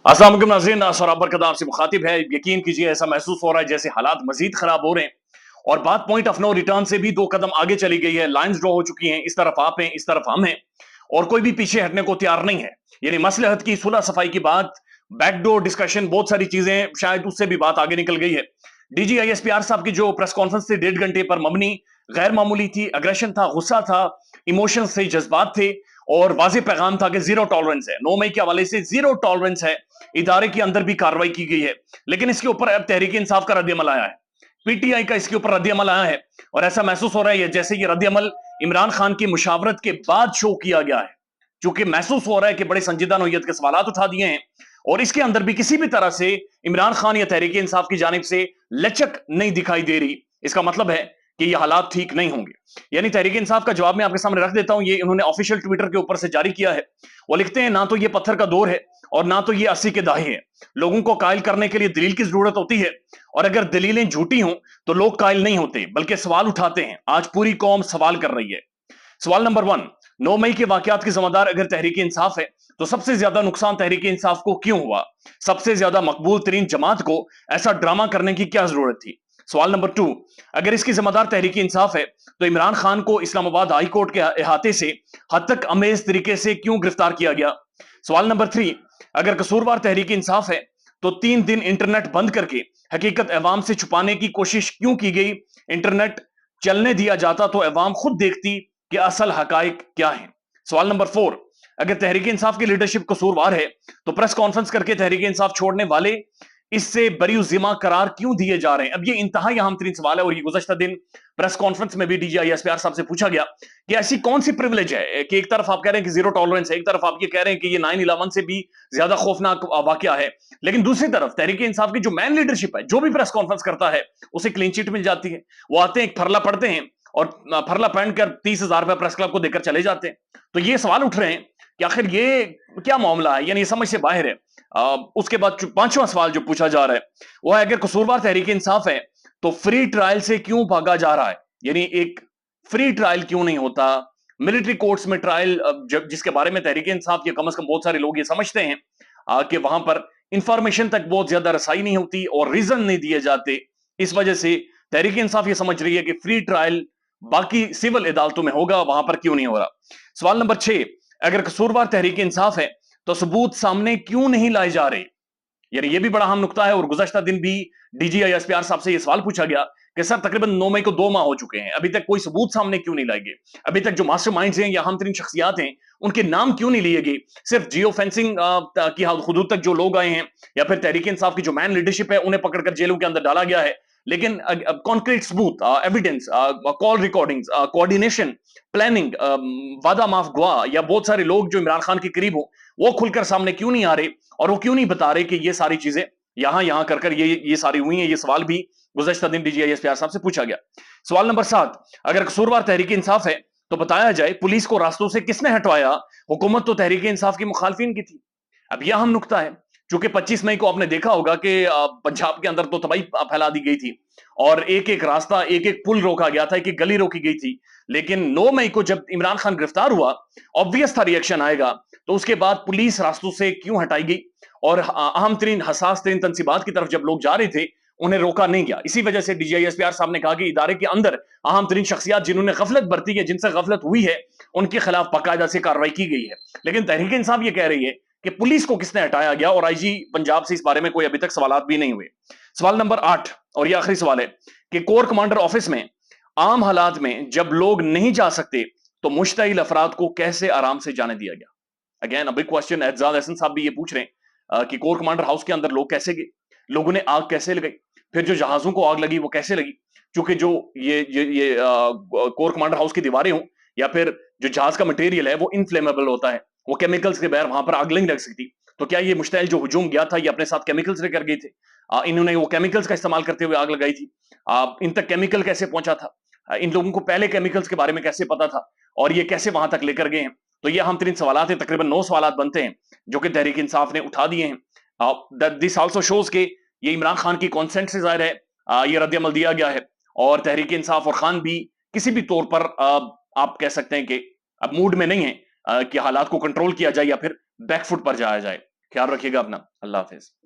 अस्सलाम वालेकुम नाज़रीन, सौरभ बरकत आपसे मुखातिब है। यकीन कीजिए ऐसा महसूस हो रहा है जैसे हालात मजीद खराब हो रहे हैं और बात पॉइंट ऑफ नो रिटर्न से भी दो कदम आगे चली गई है। लाइंस ड्रॉ हो चुकी हैं, इस तरफ आप हैं, इस तरफ हम हैं और कोई भी पीछे हटने को तैयार नहीं है। यानी मसलहत की, सुलह सफाई की बात, बैकडोर डिस्कशन, बहुत सारी चीजें, शायद उससे भी बात आगे निकल गई है। DGISPR साहब की जो प्रेस कॉन्फ्रेंस थी 1.5 घंटे पर मबनी, गैर मामूली थी। अग्रेशन था, गुस्सा था, इमोशंस थे, जज्बात थे और वाज़ेह पैगाम था कि जीरो टॉलरेंस है। 9 मई के हवाले से जीरो टॉलरेंस है। इदारे के अंदर भी कार्रवाई की गई है, लेकिन इसके ऊपर अब तहरीक इंसाफ का रद्द-ए-अमल आया है। PTI का इसके ऊपर रद्द-ए-अमल आया है और ऐसा महसूस हो रहा है जैसे ये रद्द-ए-अमल इमरान खान की मुशावरत के बाद शो किया गया है, क्योंकि महसूस हो रहा है कि बड़े संजीदा नौइयत के सवालात उठा दिए हैं और इसके अंदर भी किसी भी तरह से इमरान खान या तहरीक इंसाफ की जानिब से लचक नहीं दिखाई दे रही। इसका मतलब है कि ये हालात ठीक नहीं होंगे। यानी तहरीक इंसाफ का जवाब मैं आपके सामने रख देता हूं। ये इन्होंने ऑफिशियल ट्विटर के ऊपर से जारी किया है। वो लिखते हैं, ना तो ये पत्थर का दौर है और ना तो ये 80 के दाहे हैं। लोगों को कायल करने के लिए दलील की जरूरत होती है और अगर दलीलें झूठी हों तो लोग कायल नहीं होते बल्कि सवाल उठाते हैं। आज पूरी कौम सवाल कर रही है। सवाल नंबर 1, 9 मई के वाकयात के जिम्मेदार अगर तहरीक इंसाफ है तो सबसे ज्यादा नुकसान तहरीक इंसाफ को क्यों हुआ? सबसे ज्यादा मकबूल तरीन जमात को ऐसा ड्रामा करने की क्या जरूरत थी? सवाल नंबर 2, अगर इसकी जिम्मेदार तहरीक इंसाफ है तो इमरान खान को इस्लामाबाद हाई कोर्ट के अहाते से हद तक अमेज तरीके से क्यों गिरफ्तार किया गया? सवाल नंबर 3, अगर कसूरवार तहरीक इंसाफ है तो 3 दिन इंटरनेट बंद करके हकीकत अवाम से छुपाने की कोशिश क्यों की गई? इंटरनेट चलने दिया जाता तो अवाम खुद देखती कि असल हकाइक क्या है। सवाल नंबर 4, अगर तहरीक इंसाफ की लीडरशिप कसूरवार है तो प्रेस कॉन्फ्रेंस करके तहरीक इंसाफ छोड़ने वाले इससे बरी जिम्मा करार क्यों दिए जा रहे हैं? अब ये इंतहाई अहम तरीन सवाल है और ये गुज़श्ता दिन प्रेस कॉन्फ्रेंस में भी DGISPR साहब से पूछा गया कि ऐसी कौन सी प्रिविलेज है कि एक तरफ आप कह रहे हैं कि जीरो टॉलरेंस है, एक तरफ आप ये कह रहे हैं कि ये 9/11 से भी ज्यादा खौफनाक वाकया है, लेकिन दूसरी तरफ तहरीक इंसाफ की जो मैन लीडरशिप है, जो भी प्रेस कॉन्फ्रेंस करता है उसे क्लीन चिट मिल जाती है। वो आते हैं, एक फरला पढ़ते हैं और फरला पहन कर 30,000 रुपए प्रेस क्लब को देकर चले जाते हैं। तो ये सवाल उठ रहे हैं कि आखिर ये क्या मामला है, यानी समझ से बाहर है। उसके बाद 5वां सवाल जो पूछा जा रहा है वो है, अगर कसूरवार तहरीक इंसाफ है तो फ्री ट्रायल से क्यों भागा जा रहा है? यानी एक फ्री ट्रायल क्यों नहीं होता? मिलिट्री कोर्ट्स में ट्रायल, जिसके बारे में तहरीक इंसाफ के कम से कम बहुत सारे लोग ये समझते हैं कि वहां पर इंफॉर्मेशन तक बहुत ज्यादा रसाई नहीं होती और रीजन नहीं दिए जाते। इस वजह से तहरीक इंसाफ ये समझ रही है कि फ्री ट्रायल बाकी सिविल अदालतों में होगा, वहां पर क्यों नहीं हो रहा? सवाल नंबर 6, अगर कसूरवार तहरीक इंसाफ है तो सबूत सामने क्यों नहीं लाए जा रहे? यानी ये भी बड़ा अहम नुकता है और गुज़श्ता दिन भी DGISPR साहब से ये सवाल पूछा गया कि सर तकरीबन 9 मई को 2 माह हो चुके हैं, अभी तक कोई सबूत सामने क्यों नहीं लाए गए? अभी तक जो मास्टरमाइंड्स हैं या अहम तरीन शख्सियात हैं, उनके नाम क्यों नहीं लिए गए? सिर्फ जियो फेंसिंग की हुदूद तक जो लोग आए हैं या फिर तहरीक इंसाफ की जो मैन लीडरशिप है उन्हें पकड़कर जेलों के अंदर डाला गया है, लेकिन कॉन्क्रीट सबूत, evidence, call recordings, coordination, planning, वादा माफ गवाह या बहुत सारे लोग जो इमरान खान के करीब हो वो खुलकर सामने क्यों नहीं आ रहे और वो क्यों नहीं बता रहे कि ये सारी चीजें यहां कर ये सारी हुई हैं? ये सवाल भी गुज़श्ता दिन DGISPR साहब से पूछा गया। सवाल नंबर 7, अगर कसूरवार तहरीक इंसाफ है तो बताया जाए पुलिस को रास्तों से किसने हटवाया? हुकूमत तो तहरीक इंसाफ की मुखालफिन की थी। अब यह अहम नुकता है, क्योंकि 25 मई को आपने देखा होगा कि पंजाब के अंदर तो तबाही फैला दी गई थी और एक एक रास्ता, एक एक पुल रोका गया था, एक एक गली रोकी गई थी। लेकिन 9 मई को जब इमरान खान गिरफ्तार हुआ, ऑब्वियस था रिएक्शन आएगा, तो उसके बाद पुलिस रास्तों से क्यों हटाई गई और अहम तरीन, हसास तरीन तंसीबात की तरफ जब लोग जा रहे थे उन्हें रोका नहीं गया। इसी वजह से DGISPR साहब ने कहा कि इदारे के अंदर अहम तरीन शख्सियात जिन्होंने गफलत बरती है, जिनसे गफलत हुई है, उनके खिलाफ बाकायदा से कार्रवाई की गई है। लेकिन तहरीक इंसाफ ये कह रही है कि पुलिस को किसने हटाया गया और IG पंजाब से इस बारे में कोई अभी तक सवाल भी नहीं हुए। सवाल नंबर 8 और ये आखिरी सवाल है कि कोर कमांडर ऑफिस में आम हालात में जब लोग नहीं जा सकते तो मुश्तइल अफराद को कैसे आराम से जाने दिया गया? Again a big question. Ejaz Hasan साहब भी ये पूछ रहे हैं कि कोर कमांडर हाउस के अंदर लोग कैसे गए, लोगों ने आग कैसे लगाई, फिर जो जहाजों को आग लगी वो कैसे लगी? क्योंकि जो ये कोर कमांडर हाउस की दीवारें हों या फिर जो जहाज का मटेरियल है वो इनफ्लेमेबल होता है, वो केमिकल्स के बगैर वहां पर आग नहीं लग सकती। तो क्या ये मुश्तइल जो हुजूम गया था ये अपने साथ केमिकल्स लेकर गए थे? इन्होंने वो केमिकल्स का इस्तेमाल करते हुए आग लगाई थी। इन तक केमिकल कैसे पहुंचा था? इन लोगों को पहले केमिकल्स के बारे में कैसे पता था और ये कैसे वहां तक लेकर गए हैं? तो ये अहम तरीन सवाल है। तकरीबन 9 सवाल बनते हैं जो कि तहरीक इंसाफ ने उठा दिए हैं। दिस आल्सो शोज के ये इमरान खान की कॉन्सेंट से जाहिर है ये रद्द अमल दिया गया है और तहरीक इंसाफ और खान भी किसी भी तौर पर आप कह सकते हैं कि अब मूड में नहीं है कि हालात को कंट्रोल किया जाए या फिर बैकफुट पर जाया जाए। خیال رکھیے گا اپنا، اللہ حافظ۔